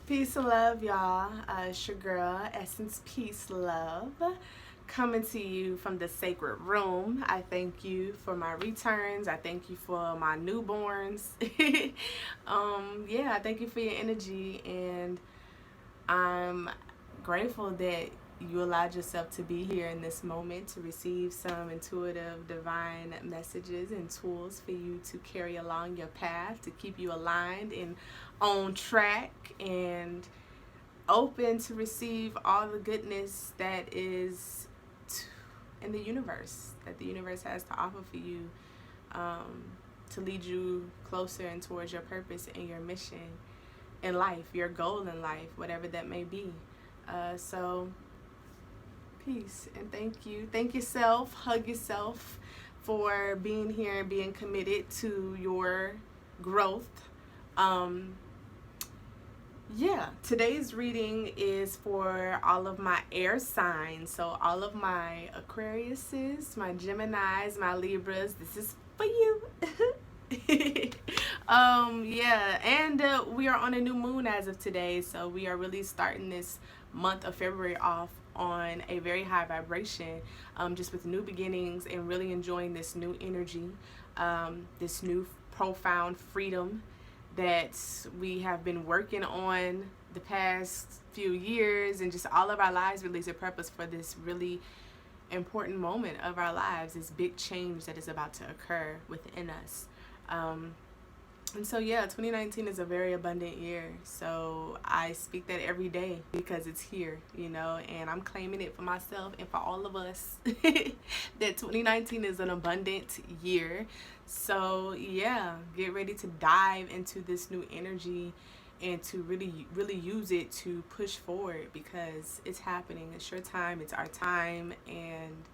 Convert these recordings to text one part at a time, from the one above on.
Peace and love, y'all. It's your girl, Essence Peace Love, coming to you from the sacred room. I thank you for my returns. I thank you for my newborns. I thank you for your energy, and I'm grateful that you allowed yourself to be here in this moment to receive some intuitive divine messages and tools for you to carry along your path, to keep you aligned and on track and open to receive all the goodness that is in the universe, that the universe has to offer for you, to lead you closer and towards your purpose and your mission in life, your goal in life, whatever that may be. So peace and thank you. Thank yourself, hug yourself for being here and being committed to your growth. Today's reading is for all of my air signs. So all of my Aquariuses, my Geminis, my Libras, this is for you. We are on a new moon as of today, so we are really starting this month of February off on a very high vibration, just with new beginnings and really enjoying this new energy, this new profound freedom that we have been working on the past few years, and just all of our lives release a purpose for this really important moment of our lives, this big change that is about to occur within us. 2019 is a very abundant year. So I speak that every day because it's here, and I'm claiming it for myself and for all of us that 2019 is an abundant year. So get ready to dive into this new energy and to really use it to push forward, because it's happening. It's your time. It's our time. And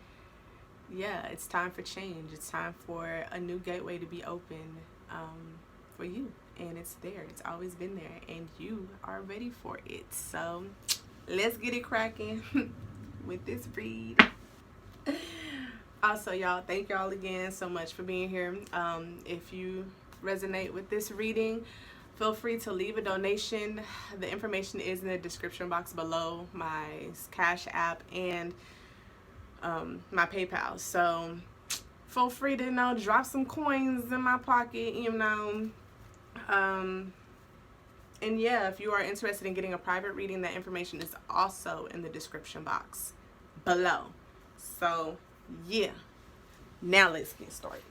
it's time for change. It's time for a new gateway to be open for you, and it's there. It's always been there, and you are ready for it. So let's get it cracking with this read. Also, y'all, thank y'all again so much for being here. If you resonate with this reading, feel free to leave a donation. The information is in the description box below, my cashapp and my PayPal. So feel free to drop some coins in my pocket, if you are interested in getting a private reading, that information is also in the description box below. So now let's get started.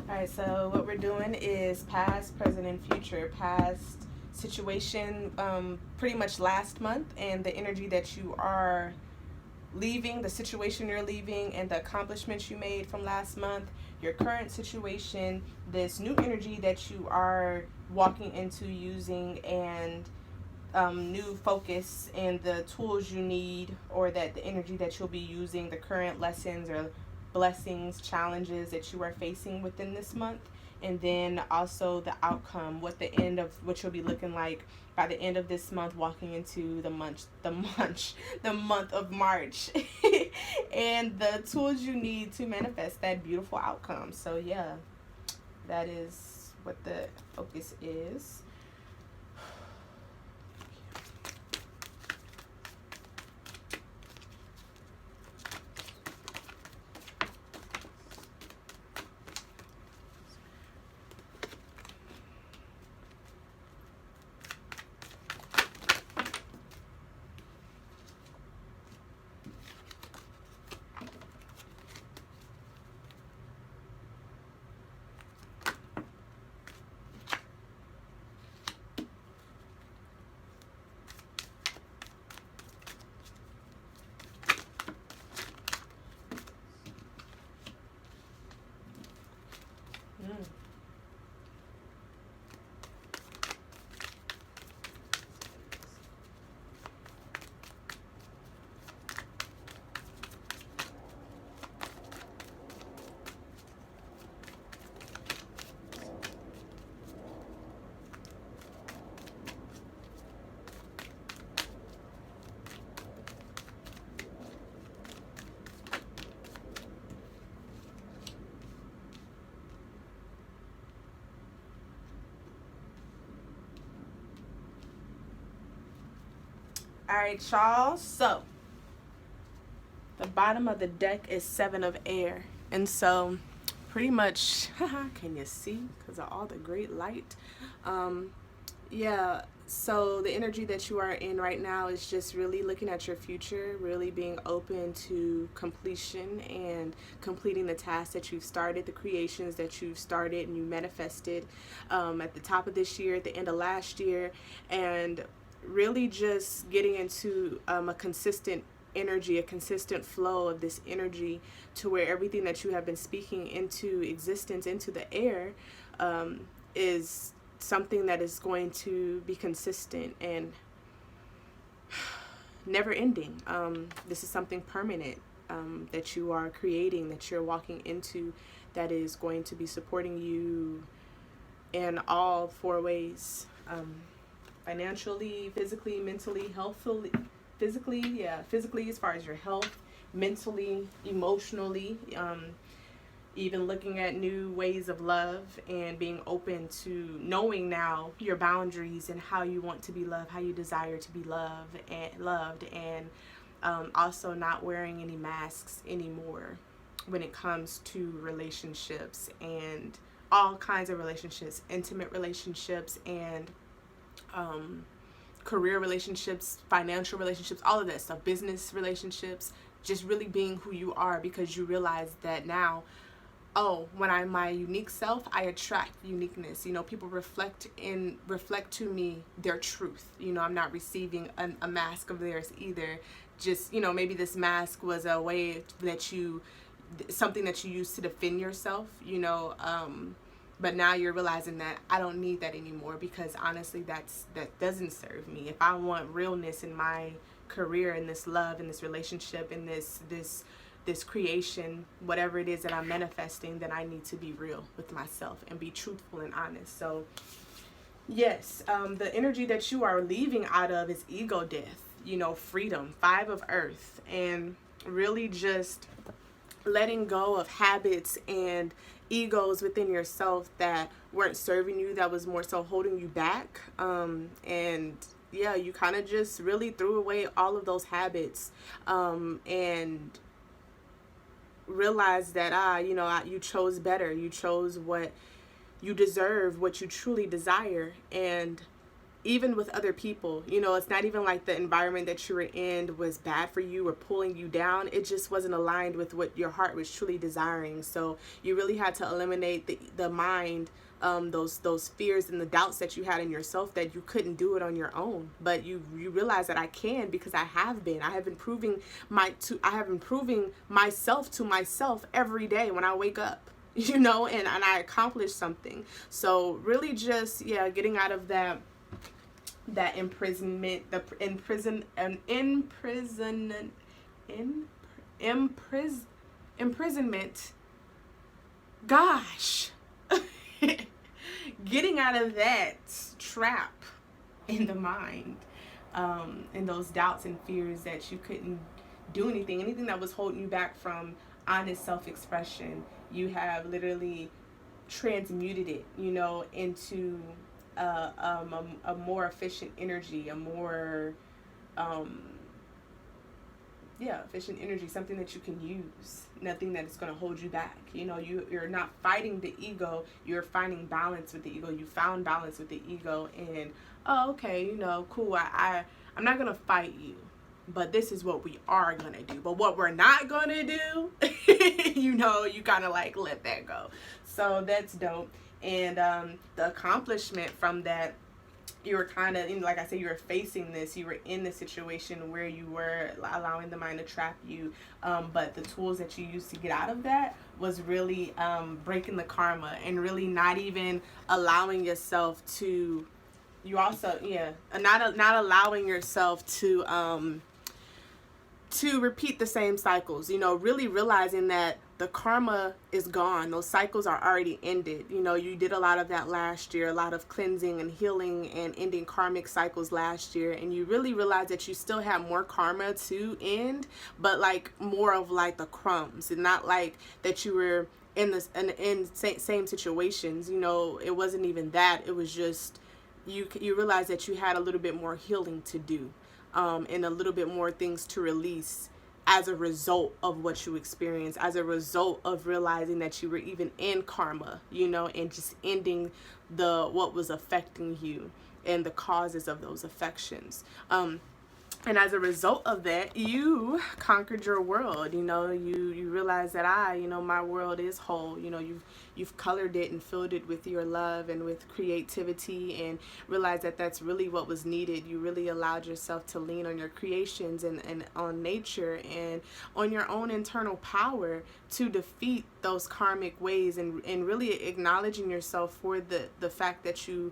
Alright, so what we're doing is past, present, and future. Past situation, pretty much last month, and the energy that you are leaving, the situation you're leaving, and the accomplishments you made from last month, your current situation, this new energy that you are walking into using, and new focus and the tools you need, or that the energy that you'll be using, the current lessons or blessings, challenges that you are facing within this month, and then also the outcome, what you'll be looking like by the end of this month, walking into the month of March, and the tools you need to manifest that beautiful outcome. So yeah, that is what the focus is. All right, y'all. So the bottom of the deck is 7 of air. And so pretty much, can you see? Because of all the great light. Yeah, so the energy that you are in right now is just really looking at your future, really being open to completion and completing the tasks that you've started, the creations that you've started and you manifested at the top of this year, at the end of last year, and really just getting into a consistent energy, a consistent flow of this energy, to where everything that you have been speaking into existence, into the air, is something that is going to be consistent and never ending. This is something permanent that you are creating, that you're walking into, that is going to be supporting you in all 4 ways. Financially, physically, mentally, healthfully, physically as far as your health, mentally, emotionally, even looking at new ways of love and being open to knowing now your boundaries and how you want to be loved, how you desire to be loved, and also not wearing any masks anymore when it comes to relationships and all kinds of relationships, intimate relationships, and career relationships, financial relationships, all of that stuff, business relationships, just really being who you are, because you realize that now, when I'm my unique self, I attract uniqueness. You know, people reflect to me their truth. You know, I'm not receiving a mask of theirs either. Just, you know, maybe this mask was a way that something that you use to defend yourself, you know, but now you're realizing that I don't need that anymore, because honestly, that doesn't serve me. If I want realness in my career, in this love, in this relationship, in this creation, whatever it is that I'm manifesting, then I need to be real with myself and be truthful and honest. So yes, the energy that you are leaving out of is ego death, you know, freedom, 5 of earth, and really just letting go of habits and egos within yourself that weren't serving you, that was more so holding you back. And yeah, you kind of just really threw away all of those habits, and realized that you chose better, you chose what you deserve, what you truly desire, and even with other people, you know, it's not even like the environment that you were in was bad for you or pulling you down. It just wasn't aligned with what your heart was truly desiring. So you really had to eliminate the mind, those fears and the doubts that you had in yourself, that you couldn't do it on your own. But you realize that I can, because I have been improving myself to myself every day when I wake up, you know, and I accomplish something. So really just, yeah, getting out of that imprisonment, imprisonment. Gosh, getting out of that trap in the mind, and those doubts and fears that you couldn't do anything that was holding you back from honest self-expression. You have literally transmuted it, you know, into a more efficient energy, a more efficient energy, something that you can use, nothing that is going to hold you back. You know, you're not fighting the ego, you're finding balance with the ego. You found balance with the ego, and okay, you know, cool, I'm not going to fight you, but this is what we are going to do. But what we're not going to do, you know, you kind of like let that go. So that's dope. And the accomplishment from that, you were kind of, you know, like I said, you were facing this, you were in the situation where you were allowing the mind to trap you, but the tools that you used to get out of that was really breaking the karma, and really not even allowing yourself to, you also, not allowing yourself to repeat the same cycles, you know, really realizing that the karma is gone. Those cycles are already ended. You know, you did a lot of that last year, a lot of cleansing and healing and ending karmic cycles last year. And you really realize that you still have more karma to end, but like more of like the crumbs, and not like that you were in this in same situations. You know, it wasn't even that. It was just you realize that you had a little bit more healing to do, and a little bit more things to release as a result of what you experienced, as a result of realizing that you were even in karma, you know, and just ending what was affecting you and the causes of those affections. And as a result of that, you conquered your world. You know, you realize that you know, my world is whole. You know, you've colored it and filled it with your love and with creativity, and realize that that's really what was needed. You really allowed yourself to lean on your creations and on nature and on your own internal power to defeat those karmic ways, and really acknowledging yourself for the fact that you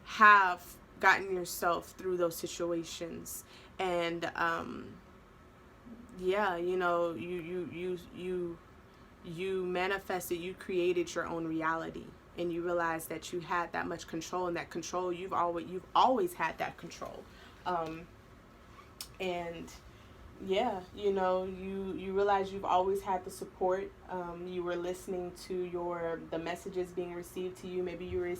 have gotten yourself through those situations. And you know, you manifested, you created your own reality, and you realized that you had that much control, and that control you've always had that control. And yeah, you know, you realize you've always had the support. You were listening to the messages being received to you. Maybe you were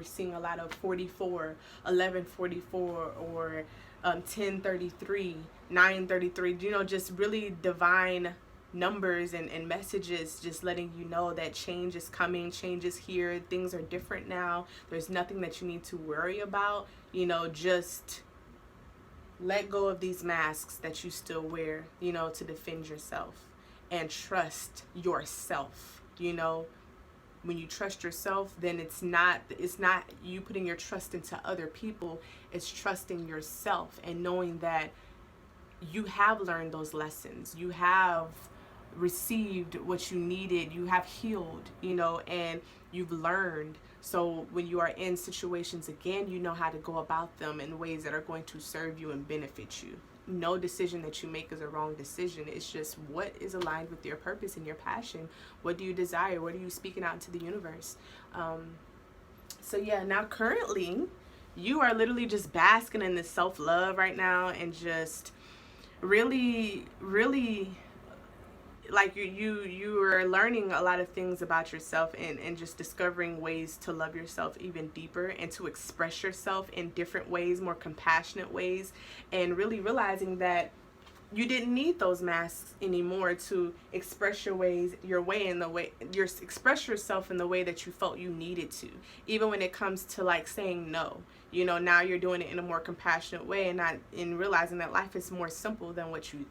seeing a lot of 44, 1144, or 1033, 933, you know, just really divine numbers and messages, just letting you know that change is coming, change is here, things are different now, there's nothing that you need to worry about. You know, just let go of these masks that you still wear, you know, to defend yourself, and trust yourself. You know, when you trust yourself, then it's not you putting your trust into other people. It's trusting yourself and knowing that you have learned those lessons. You have received what you needed. You have healed, you know, and you've learned. So when you are in situations again, you know how to go about them in ways that are going to serve you and benefit you. No decision that you make is a wrong decision. It's just what is aligned with your purpose and your passion. What do you desire? What are you speaking out into the universe? So yeah, now currently you are literally just basking in this self-love right now, and just really like you are learning a lot of things about yourself, and just discovering ways to love yourself even deeper, and to express yourself in different ways, more compassionate ways, and really realizing that you didn't need those masks anymore to express your way in the way express yourself in the way that you felt you needed to, even when it comes to like saying no. Now you're doing it in a more compassionate way, and not in realizing that life is more simple than what you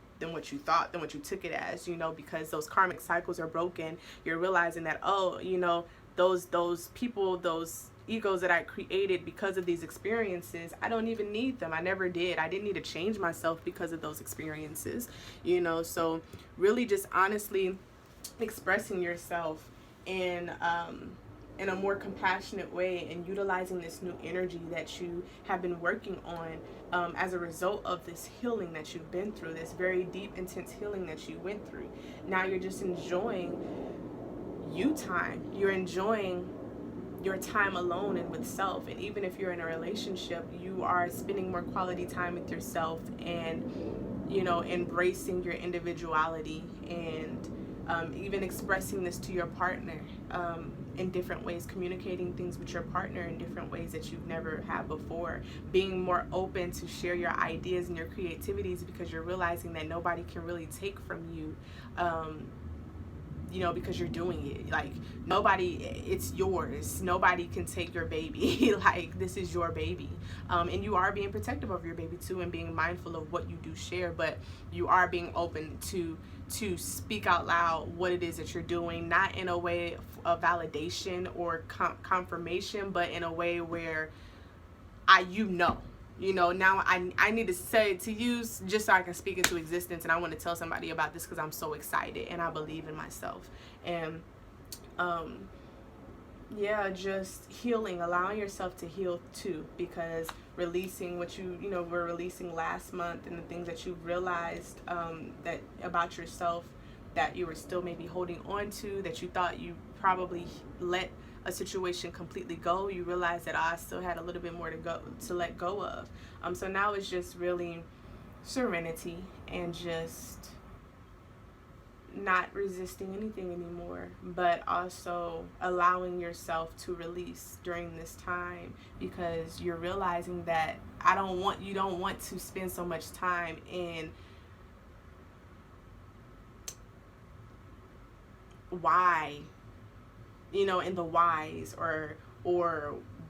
thought, than what you took it as, because those karmic cycles are broken. You're realizing that, oh, those people, those egos that I created because of these experiences, I don't even need them. I never did. I didn't need to change myself because of those experiences, so really just honestly expressing yourself in a more compassionate way, and utilizing this new energy that you have been working on as a result of this healing that you've been through, this very deep, intense healing that you went through. Now you're just enjoying time. You're enjoying your time alone and with self. And even if you're in a relationship, you are spending more quality time with yourself, and embracing your individuality, and even expressing this to your partner in different ways, communicating things with your partner in different ways that you've never had before, being more open to share your ideas and your creativities, because you're realizing that nobody can really take from you, because you're doing it. Like, it's yours. Nobody can take your baby. Like, this is your baby. And you are being protective of your baby too, and being mindful of what you do share, but you are being open to speak out loud what it is that you're doing, not in a way of validation or confirmation, but in a way where now I need to say it to you just so I can speak it to existence, and I want to tell somebody about this because I'm so excited and I believe in myself. And just healing, allowing yourself to heal too, because releasing what you were releasing last month, and the things that you've realized that about yourself that you were still maybe holding on to, that you thought you probably let a situation completely go, you realize that I still had a little bit more to let go of. So now it's just really serenity, and just not resisting anything anymore, but also allowing yourself to release during this time, because you're realizing that you don't want to spend so much time in why, in the whys, or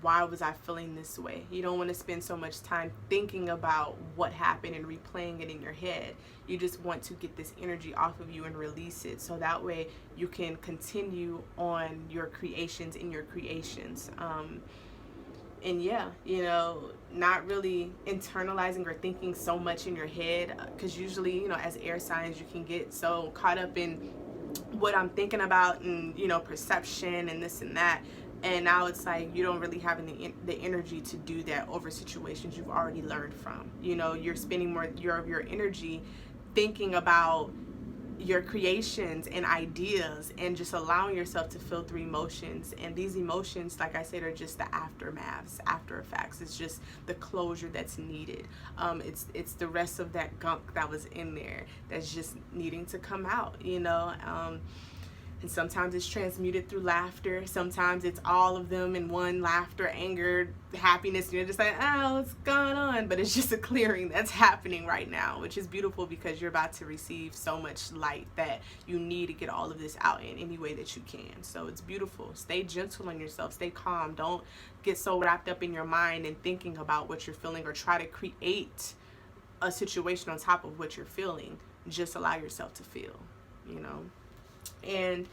why was I feeling this way. You don't want to spend so much time thinking about what happened and replaying it in your head. You just want to get this energy off of you and release it, so that way you can continue on your creations in your creations. Not really internalizing or thinking so much in your head, because usually, as air signs, you can get so caught up in what I'm thinking about, and perception and this and that, and now it's like you don't really have the energy to do that over situations you've already learned from. You're spending more of your energy thinking about your creations and ideas, and just allowing yourself to feel through emotions. And these emotions, like I said, are just the aftermaths, after effects. It's just the closure that's needed. It's the rest of that gunk that was in there that's just needing to come out, and sometimes it's transmuted through laughter. Sometimes it's all of them in one: laughter, anger, happiness. You're just like, oh, what's going on? But it's just a clearing that's happening right now, which is beautiful, because you're about to receive so much light that you need to get all of this out in any way that you can. So it's beautiful. Stay gentle on yourself. Stay calm. Don't get so wrapped up in your mind and thinking about what you're feeling, or try to create a situation on top of what you're feeling. Just allow yourself to feel, And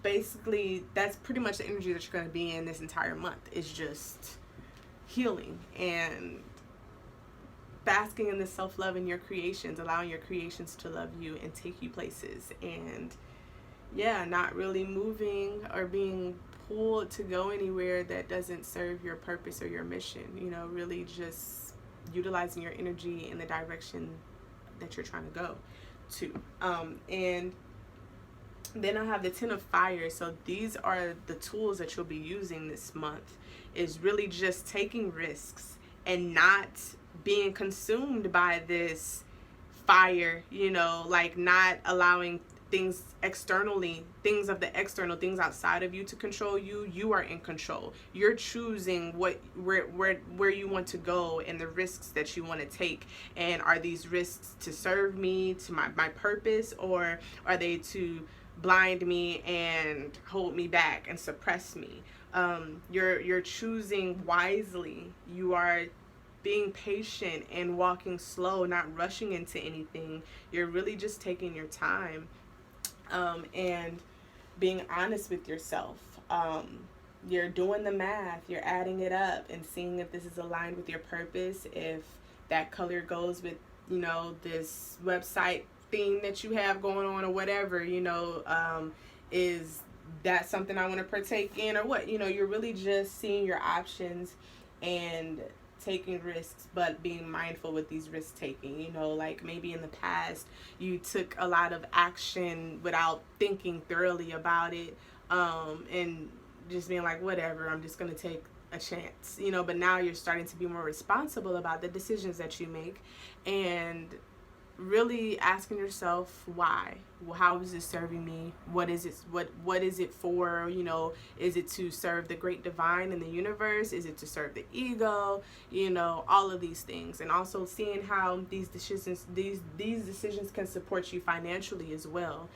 basically, that's pretty much the energy that you're going to be in this entire month, is just healing and basking in this self-love in your creations, allowing your creations to love you and take you places, and not really moving or being pulled to go anywhere that doesn't serve your purpose or your mission. Really just utilizing your energy in the direction that you're trying to go to. And then I have the 10 of Fire. So these are the tools that you'll be using this month, is really just taking risks and not being consumed by this fire, like not allowing things externally, things of the external, things outside of you to control you. You are in control. You're choosing where you want to go and the risks that you want to take. And are these risks to serve me, to my purpose, or are they to blind me and hold me back and suppress me? You're choosing wisely. You are being patient and walking slow, not rushing into anything. You're really just taking your time, and being honest with yourself. You're doing the math, you're adding it up and seeing if this is aligned with your purpose, if that color goes with, this website theme that you have going on or whatever, is that something I want to partake in or what? You're really just seeing your options and taking risks, but being mindful with these risk taking. Like maybe in the past you took a lot of action without thinking thoroughly about it, and just being like, whatever, I'm just going to take a chance, but now you're starting to be more responsible about the decisions that you make, and really asking yourself why. Well, how is this serving me? What is it? What is it for? Is it to serve the great divine in the universe? Is it to serve the ego? All of these things, and also seeing how these decisions can support you financially as well.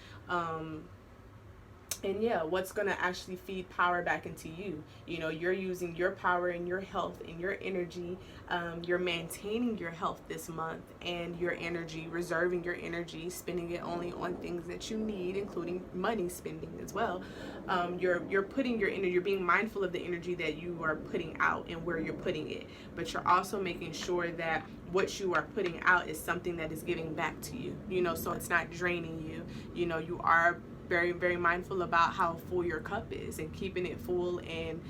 And yeah, what's going to actually feed power back into you? You're using your power and your health and your energy. You're maintaining your health this month and your energy, reserving your energy, spending it only on things that you need, including money spending as well. You're putting your energy, you're being mindful of the energy that you are putting out and where you're putting it. But you're also making sure that what you are putting out is something that is giving back to you, so it's not draining you. You are very, very mindful about how full your cup is and keeping it full, and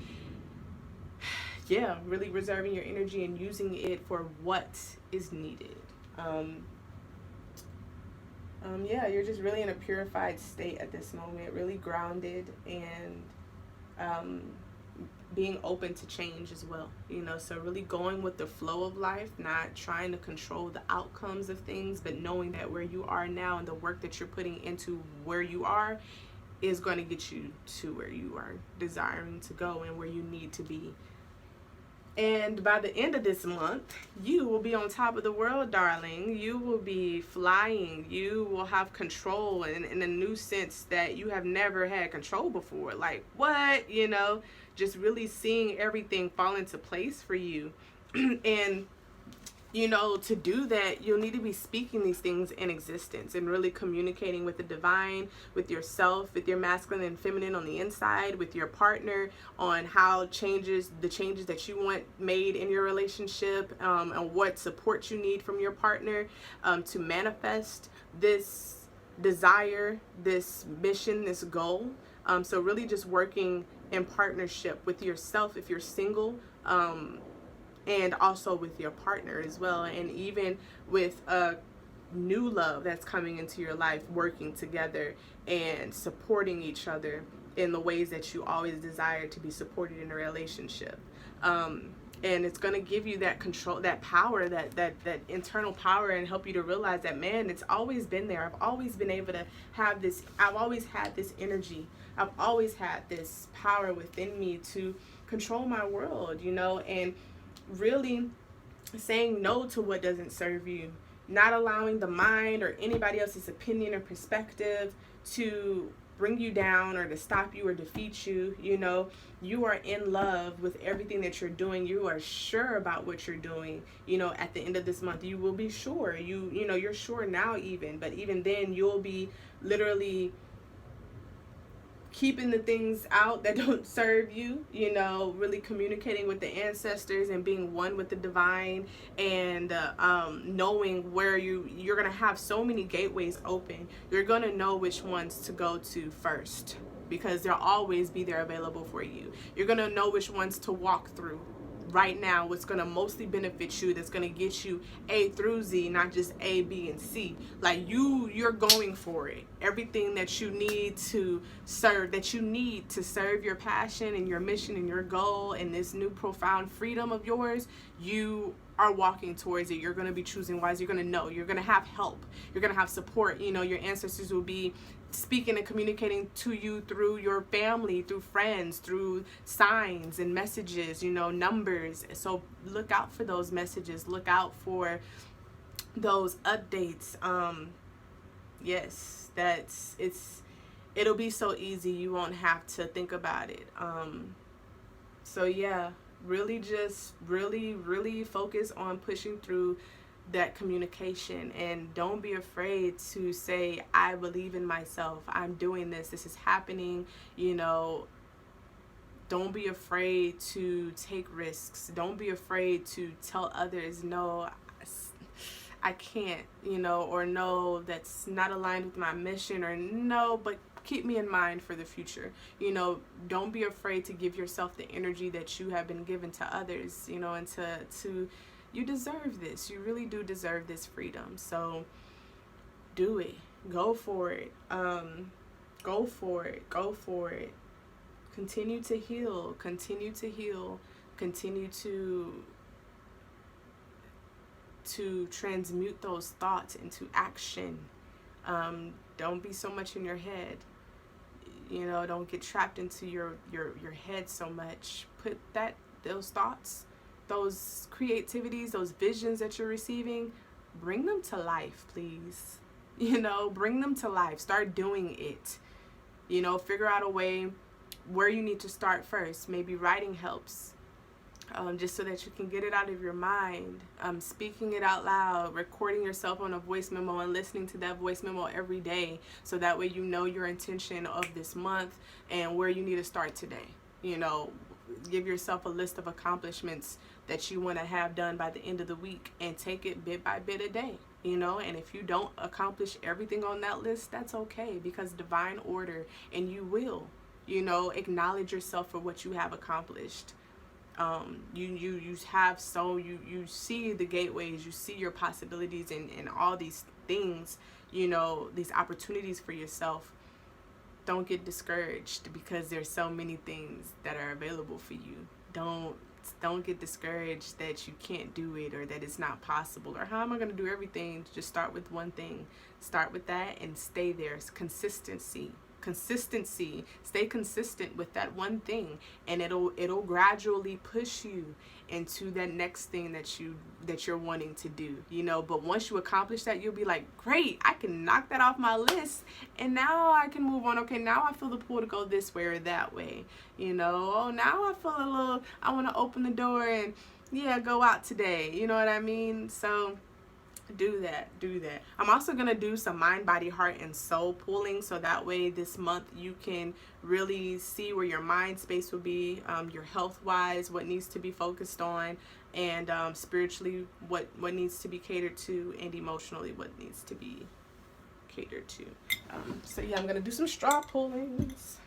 really reserving your energy and using it for what is needed. You're just really in a purified state at this moment, really grounded, and being open to change as well, so really going with the flow of life, not trying to control the outcomes of things, but knowing that where you are now and the work that you're putting into where you are is going to get you to where you are desiring to go and where you need to be. And by the end of this month, you will be on top of the world, darling. You will be flying. You will have control in a new sense that you have never had control before. Like, what? Just really seeing everything fall into place for you. And, to do that, you'll need to be speaking these things in existence and really communicating with the divine, with yourself, with your masculine and feminine on the inside, with your partner on how the changes that you want made in your relationship, and what support you need from your partner, to manifest this desire, this mission, this goal. So really just working in partnership with yourself if you're single, and also with your partner as well, and even with a new love that's coming into your life, working together and supporting each other in the ways that you always desire to be supported in a relationship. And it's going to give you that control, that power, that internal power, and help you to realize that, man, it's always been there. I've always been able to have this. I've always had this energy. I've always had this power within me to control my world, and really saying no to what doesn't serve you, not allowing the mind or anybody else's opinion or perspective to bring you down or to stop you or defeat you. You are in love with everything that you're doing. You are sure about what you're doing. At the end of this month, you will be sure. You're sure now even, but even then you'll be literally keeping the things out that don't serve you, really communicating with the ancestors and being one with the divine, and knowing where you're going to have so many gateways open. You're going to know which ones to go to first, because they'll always be there available for you. You're going to know which ones to walk through right now, what's going to mostly benefit you, that's going to get you A through Z, not just A, B, and C. Like you're going for it. Everything that you need to serve, your passion and your mission and your goal and this new profound freedom of yours, you are walking towards it. You're going to be choosing wise. You're going to know. You're going to have help. You're going to have support. Your ancestors will be speaking and communicating to you through your family, through friends, through signs and messages, you know, numbers. So look out for those messages. Look out for those updates. Yes, it'll be so easy. You won't have to think about it. So yeah, really just really focus on pushing through that communication, and don't be afraid to say, I believe in myself, I'm doing this is happening, you know. Don't be afraid to take risks. Don't be afraid to tell others, no, I can't, you know, or no, that's not aligned with my mission, or no, but keep me in mind for the future. You know, don't be afraid to give yourself the energy that you have been given to others, you know, and to you deserve this. You really do deserve this freedom. So do it. Go for it. Go for it. Go for it. Continue to heal. Continue to heal. Continue to transmute those thoughts into action. Don't be so much in your head. You know, don't get trapped into your head so much. Put those thoughts, those creativities, those visions that you're receiving, bring them to life, please. You know, bring them to life. Start doing it. You know, figure out a way where you need to start first. Maybe writing helps. Just so that you can get it out of your mind, speaking it out loud, recording yourself on a voice memo and listening to that voice memo every day, so that way you know your intention of this month and where you need to start today. You know, give yourself a list of accomplishments that you want to have done by the end of the week, and take it bit by bit a day. You know, and if you don't accomplish everything on that list, that's okay, because divine order, and you will, you know, acknowledge yourself for what you have accomplished. You see the gateways, you see your possibilities, and all these things, you know, these opportunities for yourself. Don't get discouraged because there's so many things that are available for you. Don't get discouraged that you can't do it, or that it's not possible, or how am I going to do everything. Just start with one thing. Start with that and stay there. It's consistency. Stay consistent with that one thing, and it'll gradually push you into that next thing that you're wanting to do, you know. But once you accomplish that, you'll be like, great, I can knock that off my list, and now I can move on. Okay, now I feel the pull to go this way or that way, you know. Oh, now I feel a little, I want to open the door and go out today, you know what I mean? So do that. I'm also going to do some mind, body, heart, and soul pulling, so that way this month you can really see where your mind space will be, your health wise, what needs to be focused on, and spiritually what needs to be catered to, and emotionally what needs to be catered to. So yeah, I'm going to do some straw pullings.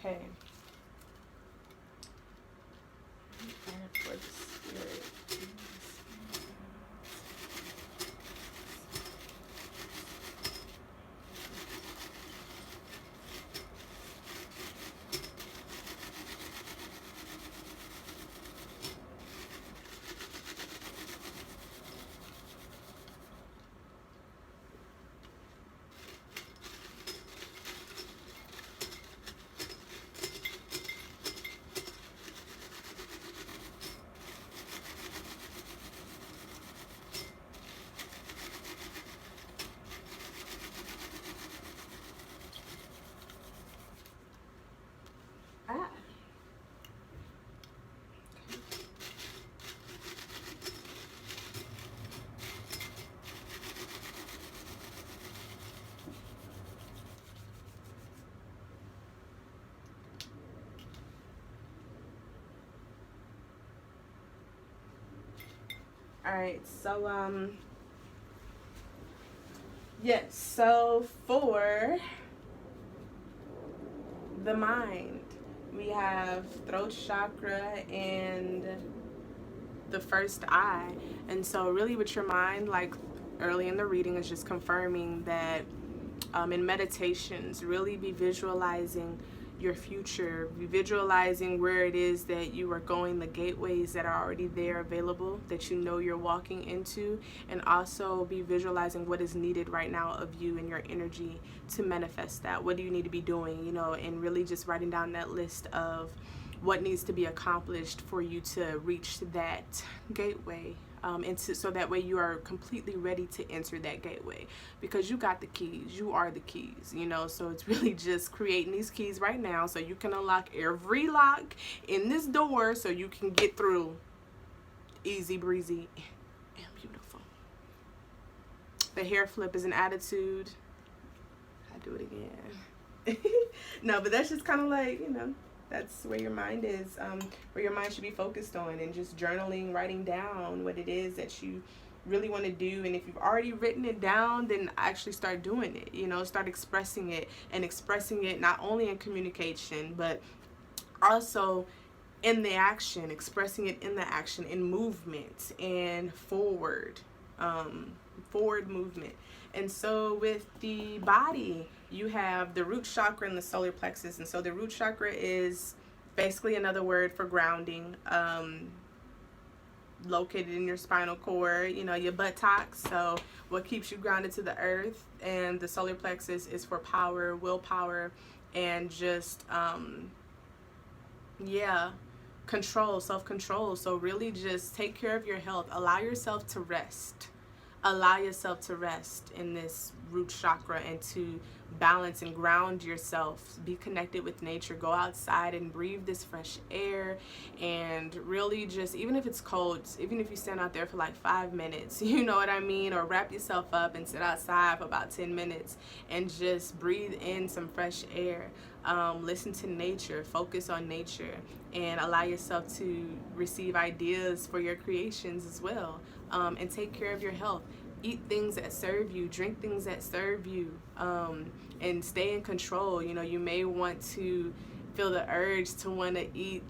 Okay. For the spirit. All right, so yes, so for the mind, we have throat chakra and the first eye. And so really with your mind, like early in the reading, is just confirming that in meditations, really be visualizing your future, be visualizing where it is that you are going, the gateways that are already there available that you know you're walking into, and also be visualizing what is needed right now of you and your energy to manifest that. What do you need to be doing, and really just writing down that list of what needs to be accomplished for you to reach that gateway, so that way you are completely ready to enter that gateway, because you got the keys. You are the keys, so it's really just creating these keys right now so you can unlock every lock in this door so you can get through easy breezy and beautiful. The hair flip is an attitude. I do it again. No, but that's just kind of like, that's where your mind is, where your mind should be focused on, and just journaling, writing down what it is that you really want to do. And if you've already written it down, then actually start doing it, start expressing it, and expressing it not only in communication, but also in the action, expressing it in the action, in movement, and forward movement. And so with the body, you have the root chakra and the solar plexus. And so the root chakra is basically another word for grounding, located in your spinal cord, your buttocks. So what keeps you grounded to the earth. And the solar plexus is for power, willpower, and just, control, self-control. So really just take care of your health. Allow yourself to rest. Allow yourself to rest in this root chakra and to balance and ground yourself. Be connected with nature. Go outside and breathe this fresh air, and really just, even if it's cold, even if you stand out there for like 5 minutes, you know what I mean, or wrap yourself up and sit outside for about 10 minutes and just breathe in some fresh air. Listen to nature, focus on nature, and allow yourself to receive ideas for your creations as well. And take care of your health. Eat things that serve you, drink things that serve you, and stay in control. You may want to feel the urge to want to eat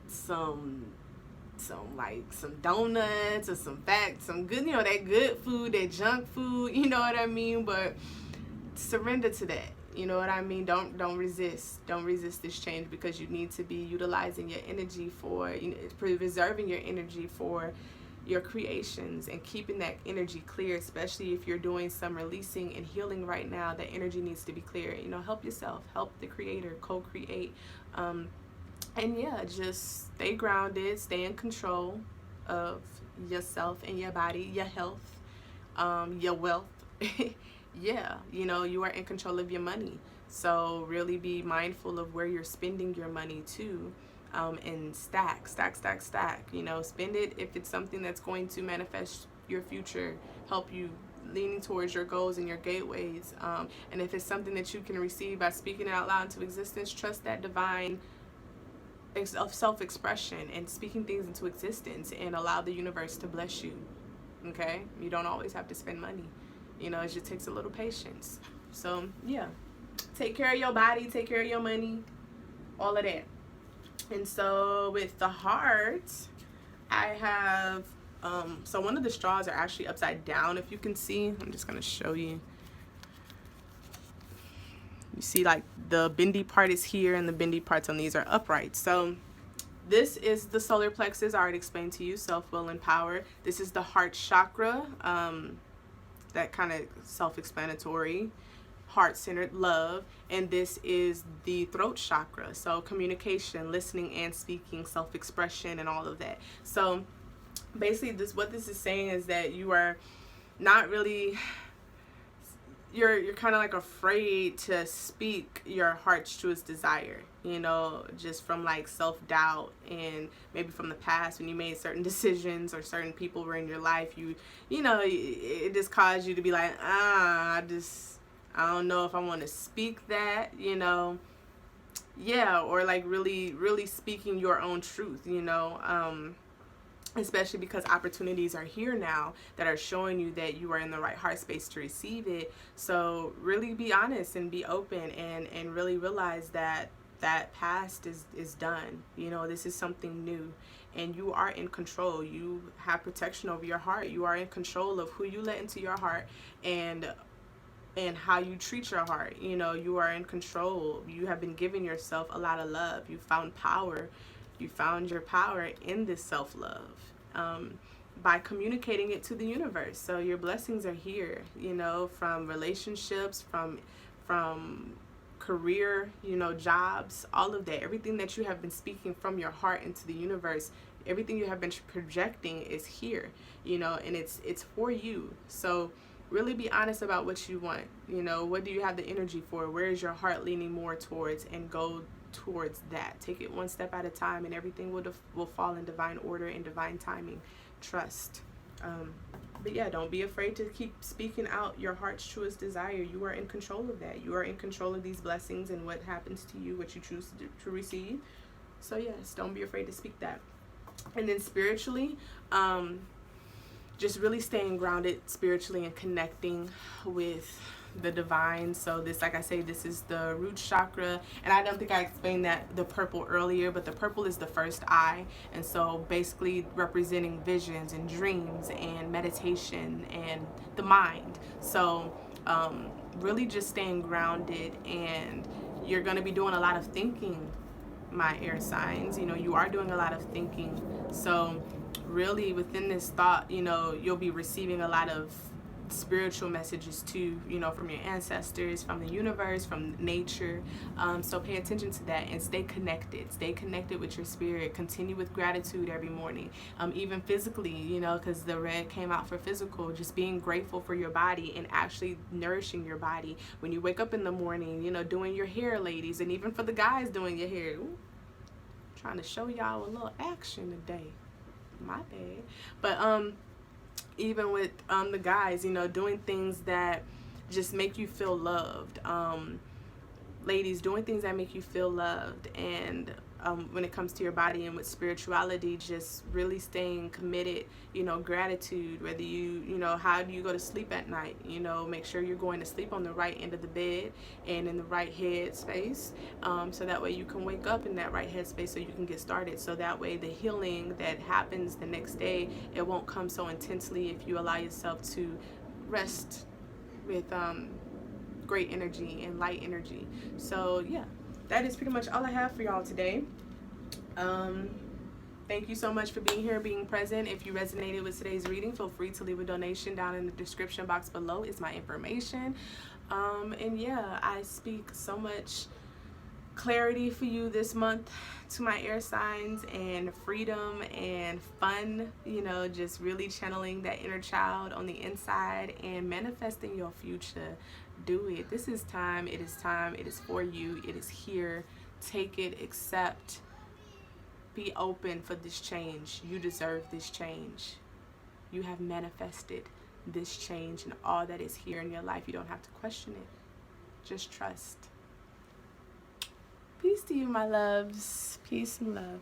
some donuts or some good, that good food, that junk food, you know what I mean? But surrender to that. You know what I mean? Don't resist. Don't resist this change, because you need to be utilizing your energy for, preserving your energy for your creations, and keeping that energy clear, especially if you're doing some releasing and healing right now. That energy needs to be clear. Help yourself, help the creator, co-create, and just stay grounded, stay in control of yourself and your body, your health, your wealth. You are in control of your money, so really be mindful of where you're spending your money too. And stack. Spend it if it's something that's going to manifest your future, help you leaning towards your goals and your gateways. And if it's something that you can receive by speaking it out loud into existence, trust that divine of self-expression and speaking things into existence, and allow the universe to bless you. Okay? You don't always have to spend money. It just takes a little patience. So, take care of your body, take care of your money, all of that. And so with the heart, I have, so one of the straws are actually upside down, if you can see. I'm just going to show you. You see, like, the bendy part is here, and the bendy parts on these are upright. So this is the solar plexus. I already explained to you, self, will, and power. This is the heart chakra, that kind of self-explanatory. Heart-centered love. And this is the throat chakra, so communication, listening and speaking, self-expression, and all of that. So basically what this is saying is that you are not really, you're kind of like afraid to speak your heart's truest desire, just from like self-doubt, and maybe from the past when you made certain decisions or certain people were in your life, it just caused you to be like, I don't know if I want to speak that, or like really, really speaking your own truth, especially because opportunities are here now that are showing you that you are in the right heart space to receive it. So really be honest and be open, and really realize that that past is done. You know, this is something new, and you are in control. You have protection over your heart. You are in control of who you let into your heart, and how you treat your heart. You know, you are in control. You have been giving yourself a lot of love. You found power. You found your power in this self-love, by communicating it to the universe. So your blessings are here, you know, from relationships, from career, you know, jobs, all of that. Everything that you have been speaking from your heart into the universe, everything you have been projecting is here, you know, and it's for you. So really be honest about what you want. You know, what do you have the energy for? Where is your heart leaning more towards? And go towards that. Take it one step at a time, and everything will fall in divine order and divine timing. Trust. But yeah, don't be afraid to keep speaking out your heart's truest desire. You are in control of that. You are in control of these blessings and what happens to you, what you choose to receive. So yes, don't be afraid to speak that. And then spiritually, just really staying grounded spiritually and connecting with the divine. So this, like I say, this is the root chakra, and I don't think I explained that, the purple, earlier, but the purple is the first eye, and so basically representing visions and dreams and meditation and the mind. So really just staying grounded, and you're going to be doing a lot of thinking, my air signs. You know, you are doing a lot of thinking. So really within this thought, you know, you'll be receiving a lot of spiritual messages too, you know, from your ancestors, from the universe, from nature. So pay attention to that and stay connected with your spirit. Continue with gratitude every morning, even physically, you know, because the red came out for physical. Just being grateful for your body and actually nourishing your body when you wake up in the morning, you know, doing your hair, ladies, and even for the guys doing your hair. Ooh, trying to show y'all a little action today, my bad. But even with the guys, you know, doing things that just make you feel loved. Ladies, doing things that make you feel loved. And when it comes to your body and with spirituality, just really staying committed, you know, gratitude. Whether you know, how do you go to sleep at night? You know, make sure you're going to sleep on the right end of the bed and in the right head space, so that way you can wake up in that right head space so you can get started. So that way the healing that happens the next day, it won't come so intensely if you allow yourself to rest with great energy and light energy. So yeah, that is pretty much all I have for y'all today. Thank you so much for being here, being present. If you resonated with today's reading, feel free to leave a donation down in the description box below. It's my information. And yeah, I speak so much clarity for you this month to my air signs, and freedom and fun, you know, just really channeling that inner child on the inside and manifesting your future. Do it. This is time. It is time. It is for you. It is here. Take it, accept, be open for this change. You deserve this change. You have manifested this change, and all that is here in your life. You don't have to question it. Just trust. Peace to you, my loves. Peace and love.